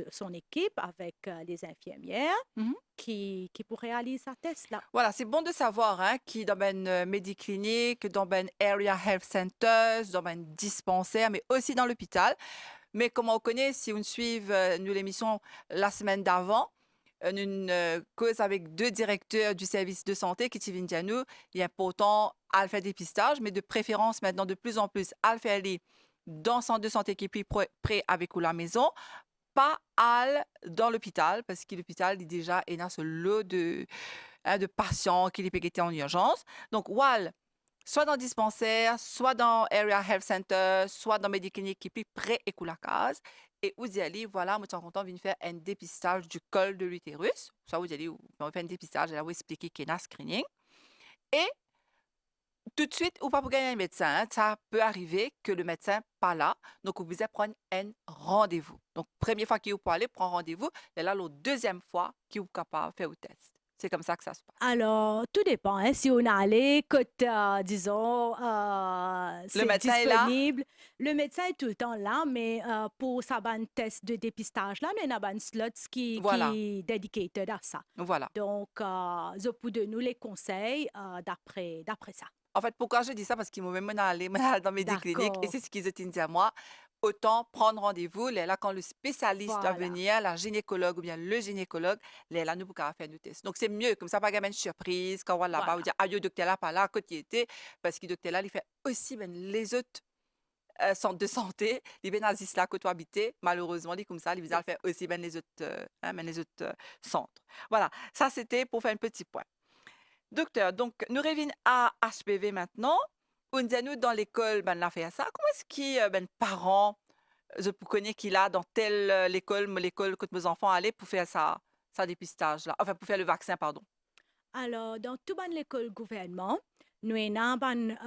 son équipe avec les infirmières Mhm. qui pourrait réaliser sa test là. Voilà, c'est bon de savoir hein, qui dans ben médiclinique, dans ben area health centers, dans ben dispensaire, mais aussi dans l'hôpital. Mais comme on connaît, si on suit nous l'émission la semaine d'avant, une cause avec deux directeurs du service de santé qui viennent dire nous, il est important à faire dépistage, mais de préférence maintenant de plus en plus à le faire aller dans le centre de santé qui est plus près avec ou la maison, pas dans l'hôpital, parce que l'hôpital est déjà est dans ce lot de patients qui les péguetaient en urgence. Donc, Wal, soit dans le dispensaire, soit dans Area Health Center, soit dans Médiclinique qui est plus près et la case. Et vous y allez, voilà, moi, je suis content de faire un dépistage du col de l'utérus. Soit vous y allez, on fait un dépistage, elle va vous expliquer qu'il y a un screening. Et tout de suite, ou pas pour gagner un médecin, hein, ça peut arriver que le médecin n'est pas là. Donc, vous allez prendre un rendez-vous. Donc, première fois qu'il vous peut aller, prendre rendez-vous. Et là, la deuxième fois qu'il vous capable de faire le test. C'est comme ça que ça se passe. Alors, tout dépend. Hein, si on a allé, que, disons, Le c'est médecin est là. disponible. Le médecin est tout le temps là, mais pour sa bonne test de dépistage, là, on a un slot Voilà, qui est dédié à ça. voilà. Donc, je peux donner les conseils d'après ça. En fait, pourquoi je dis ça? Parce qu'ils m'ont même allé dans mes cliniques et D'accord. c'est ce qu'ils ont dit à moi. Autant prendre rendez-vous, là, quand le spécialiste va Voilà. venir, la gynécologue ou bien le gynécologue, là, nous pouvons faire nos tests. Donc, c'est mieux, comme ça, pas gamin de surprise, quand on va là-bas, on Voilà. dit, ah, le docteur là, pas là, à côté il était, parce que le docteur là, il fait aussi ben, les autres centres de santé, il vient dans là que tu habites, malheureusement, il comme ça, il vient C'est faire ça. aussi ben, les autres centres. Voilà, ça, c'était pour faire un petit point. Docteur, donc nous revenons à HPV maintenant. On dit à nous dans l'école, ben, l'a fait ça. Comment est-ce que ben, parents, je connais qu'il a dans telle l'école que mes enfants allaient pour faire ça dépistage là, enfin pour faire le vaccin, pardon. Alors, dans toute l'école gouvernement, nous avons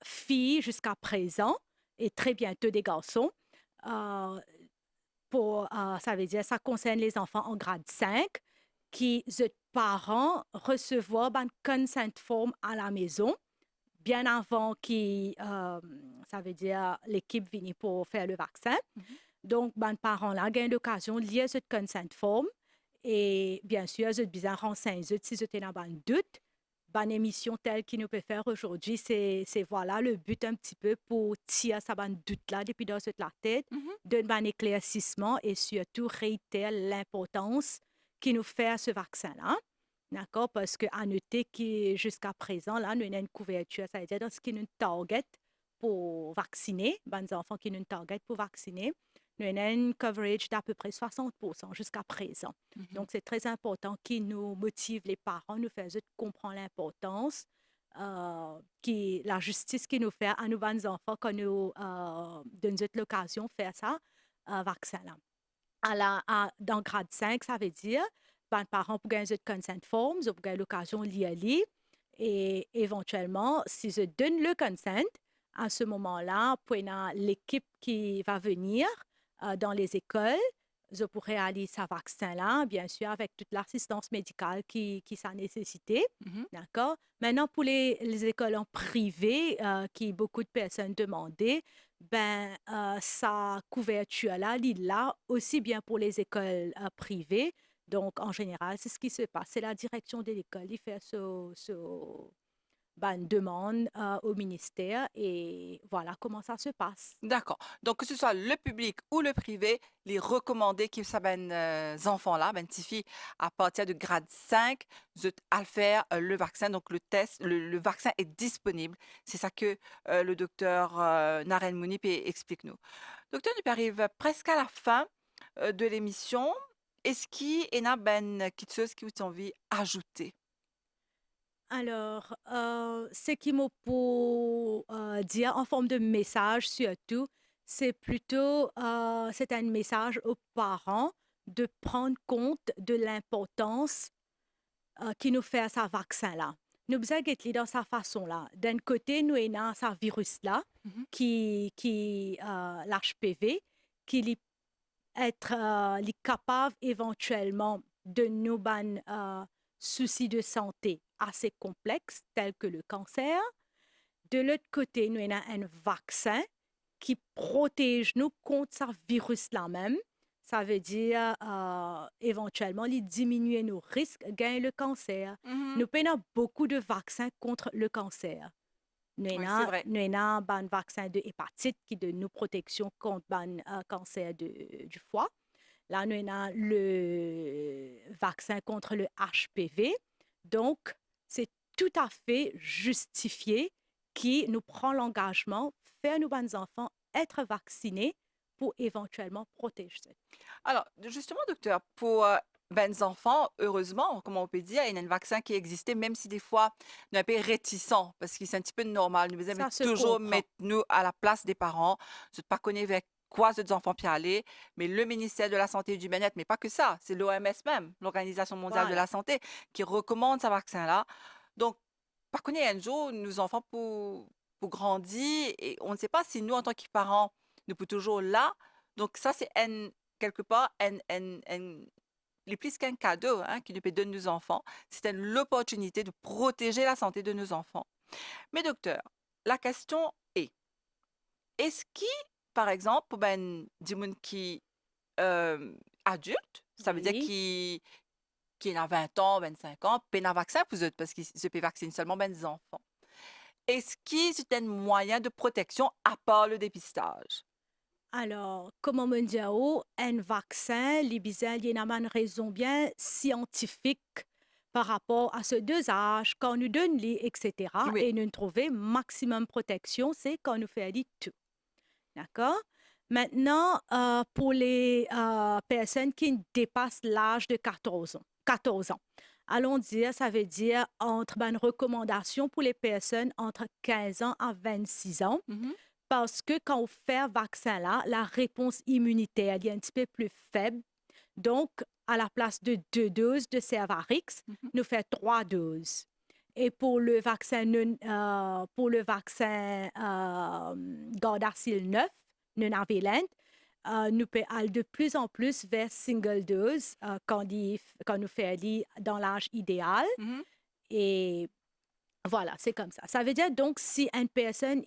filles jusqu'à présent et très bientôt des garçons. Euh, ça veut dire ça concerne les enfants en grade 5 qui, les parents, recevoir un consent form à la maison bien avant ça veut dire l'équipe vienne pour faire le vaccin. Mhm. Donc, les parents là ont l'occasion de lire cette consent form et bien sûr, je besoin renseigner si je dans un doute. Une émission telle qu'il nous peut faire aujourd'hui, c'est voilà le but un petit peu pour tirer ça ban doute là depuis dans la tête, Mhm. donner un éclaircissement et surtout réitérer l'importance qui nous fait ce vaccin là. D'accord? Parce qu'à noter que jusqu'à présent, là, nous avons une couverture, ça veut dire dans ce qui nous target pour vacciner, les enfants qui nous target pour vacciner, nous avons une coverage d'à peu près 60% jusqu'à présent. Mhm. Donc, c'est très important qui nous motive les parents, nous fait comprendre l'importance, qui, la justice qui nous fait à nos enfants quand nous donnons l'occasion de faire ça, vaccin-là. Dans grade 5, ça veut dire les parents pour gagner de consent forms, pour gagner l'occasion de lire et éventuellement, si je donne le consent, à ce moment-là, pour l'équipe qui va venir dans les écoles, je pourrais aller ce vaccin-là, bien sûr, avec toute l'assistance médicale qui s'est nécessité. Mhm. D'accord? Maintenant, pour les écoles en privé, qui beaucoup de personnes demandaient, ben, sa couverture-là, il est là aussi bien pour les écoles privées. Donc, en général, c'est ce qui se passe. C'est la direction de l'école qui fait ben, demande au ministère et voilà comment ça se passe. D'accord. Donc, que ce soit le public ou le privé, les recommandés qui ça ben, enfants-là, ben, petits filles, à partir de grade 5, zut à faire le vaccin. Donc, le test, le vaccin est disponible. C'est ça que le docteur Naren Mounip explique-nous. Docteur, nous arrive presque à la fin de l'émission. Est-ce qu'il y a ben, quelque chose qui vous a envie d'ajouter? Alors, ce qu'il me faut dire en forme de message surtout, c'est plutôt c'est un message aux parents de prendre compte de l'importance qui nous fait à ce vaccin-là. Nous besoin être dans sa façon-là. D'un côté, nous avons ce virus-là, Mhm. qui l'HPV, qui li- être li capable éventuellement de nous ban soucis de santé assez complexes, tels que le cancer. De l'autre côté, nous avons un vaccin qui protège nous contre ce virus-là même. Ça veut dire éventuellement il diminuer nos risques de gagner le cancer. Mhm. Nous avons beaucoup de vaccins contre le cancer. Oui, c'est vrai. Nous avons un vaccin de hépatite qui donne nous protection contre le cancer du foie. Là, nous avons le vaccin contre le HPV. Donc, c'est tout à fait justifié qui nous prend l'engagement, faire nos bonnes enfants être vaccinés pour éventuellement protéger. Alors, justement, docteur, pour ben, les enfants, heureusement, comme on peut dire, il y a un vaccin qui existait, même si des fois, nous un peu réticents, parce que c'est un petit peu normal. Nous devons Ça se toujours comprend. mettre nous à la place des parents. Je ne pas connaître avec quoi ces enfants puis aller, mais le ministère de la Santé et du Bien-être, mais pas que ça, c'est l'OMS même, l'Organisation mondiale de Voilà. la santé, qui recommande ce vaccin-là. Donc, par contre, un jour, nos enfants pour grandir, et on ne sait pas si nous, en tant que parents, nous pouvons toujours là. Donc, ça, c'est un quelque part, les plus qu'un cadeau hein, qui nous peut donner nos enfants, c'est l'opportunité de protéger la santé de nos enfants. Mais docteur, la question est-ce qu'il, par exemple, pour ben, des gens qui adulte, ça veut dire Oui. qui a 20 ans, 25 ans, peut un vaccin pour eux, parce qu'ils se peut vacciner seulement ben, des enfants. Est-ce qu'il y a un moyen de protection à part le dépistage? Alors, comment me dire, un vaccin, les bizarres, il y a une raison bien scientifique par rapport à ce dosage, quand nous donne les, etc. Oui. Et nous trouver maximum protection, c'est quand nous fait tout. D'accord? Maintenant, pour les personnes qui dépassent l'âge de 14 ans, allons dire, ça veut dire entre une recommandation pour les personnes entre 15 ans à 26 ans, Mhm, parce que quand on fait un vaccin là, la réponse immunitaire elle est un petit peu plus faible. Donc, à la place de 2 doses de Cervarix, mhm, nous fait 3 doses. Et pour le vaccin Gardasil 9, nonavalent, nous peut aller de plus en plus vers single dose quand nous fait aller dans l'âge idéal. mhm, Et voilà, c'est comme ça. Ça veut dire donc si une personne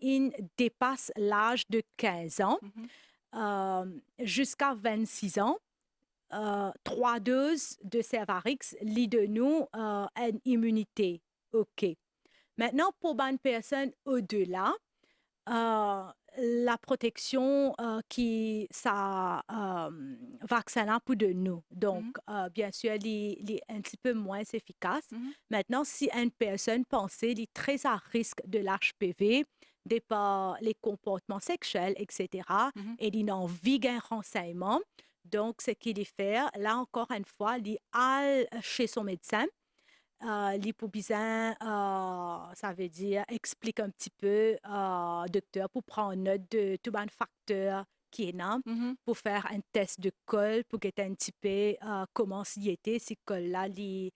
dépasse l'âge de 15 ans mhm. jusqu'à 26 ans, 3 doses de Cervarix lit de nous une immunité. OK. Maintenant, pour une personne au-delà, euh, la protection qui ça vaccin a pour de nous. Donc, Mhm, bien sûr, elle est un petit peu moins efficace. mhm, Maintenant, si une personne pensait elle est très à risque de l'HPV, de par les comportements sexuels, etc., mhm. et il a envie d'un renseignement, donc, ce qu'il fait, là encore une fois, il aller chez son médecin l'hypobizin, ça veut dire explique un petit peu, docteur, pour prendre note de tout un facteur qui est là, Mhm. pour faire un test de col, pour que un petit peu comment s'y était, si col-là, les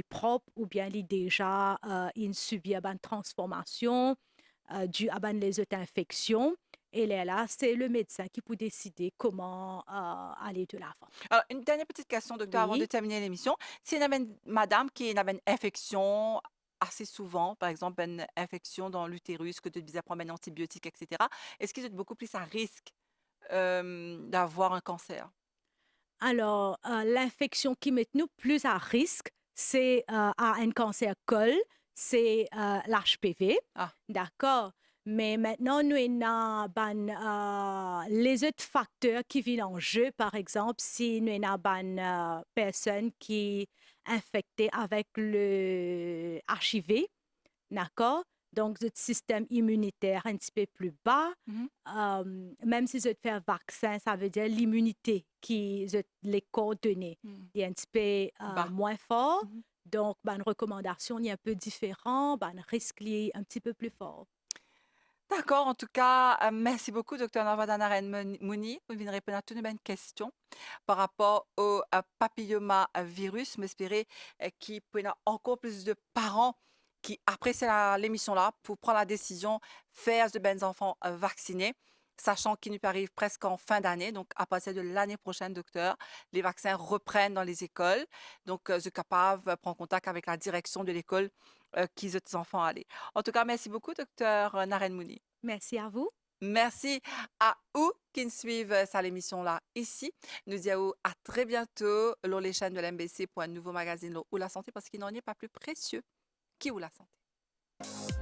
propre ou bien les déjà il subit une transformation due à les autres infections. Et là, c'est le médecin qui peut décider comment aller de l'avant. Alors, une dernière petite question, docteur, avant de Oui. terminer l'émission. Si y avait une madame qui avait une infection assez souvent, par exemple, une infection dans l'utérus, que tu disais prendre un antibiotique, etc., est-ce qu'ils sont beaucoup plus à risque d'avoir un cancer? Alors, l'infection qui met nous plus à risque, c'est à un cancer col. c'est l'HPV, Ah, d'accord? Mais maintenant, nous avons les autres facteurs qui viennent en jeu. Par exemple, si nous avons une personne qui est infectée avec le HIV, d'accord? Donc, notre système immunitaire est un petit peu plus bas. mhm, Même si je fais un vaccin, ça veut dire l'immunité qui les coordonnées mhm. est un petit peu Bah. moins fort. Mhm. Donc, une recommandation est un peu différente, un risque est un petit peu plus fort. D'accord, en tout cas, merci beaucoup, docteur Narvada Naren Mouni. Vous venez répondre à toutes mes questions par rapport au papilloma virus. M'espérer qu'il peut y avoir encore plus de parents qui apprécient l'émission là pour prendre la décision, faire de bons enfants vaccinés, sachant qu'il nous arrive presque en fin d'année. Donc, à partir de l'année prochaine, docteur, les vaccins reprennent dans les écoles. Donc, je suis capable de prendre contact avec la direction de l'école qui les enfants allaient. En tout cas, merci beaucoup, docteur Naren Mouni. Merci à vous. Merci à vous qui nous suivent sur l'émission là ici. Nous disons à très bientôt sur les chaînes de l'MBC pour un nouveau magazine là, où la santé parce qu'il n'en est pas plus précieux qui ou la santé.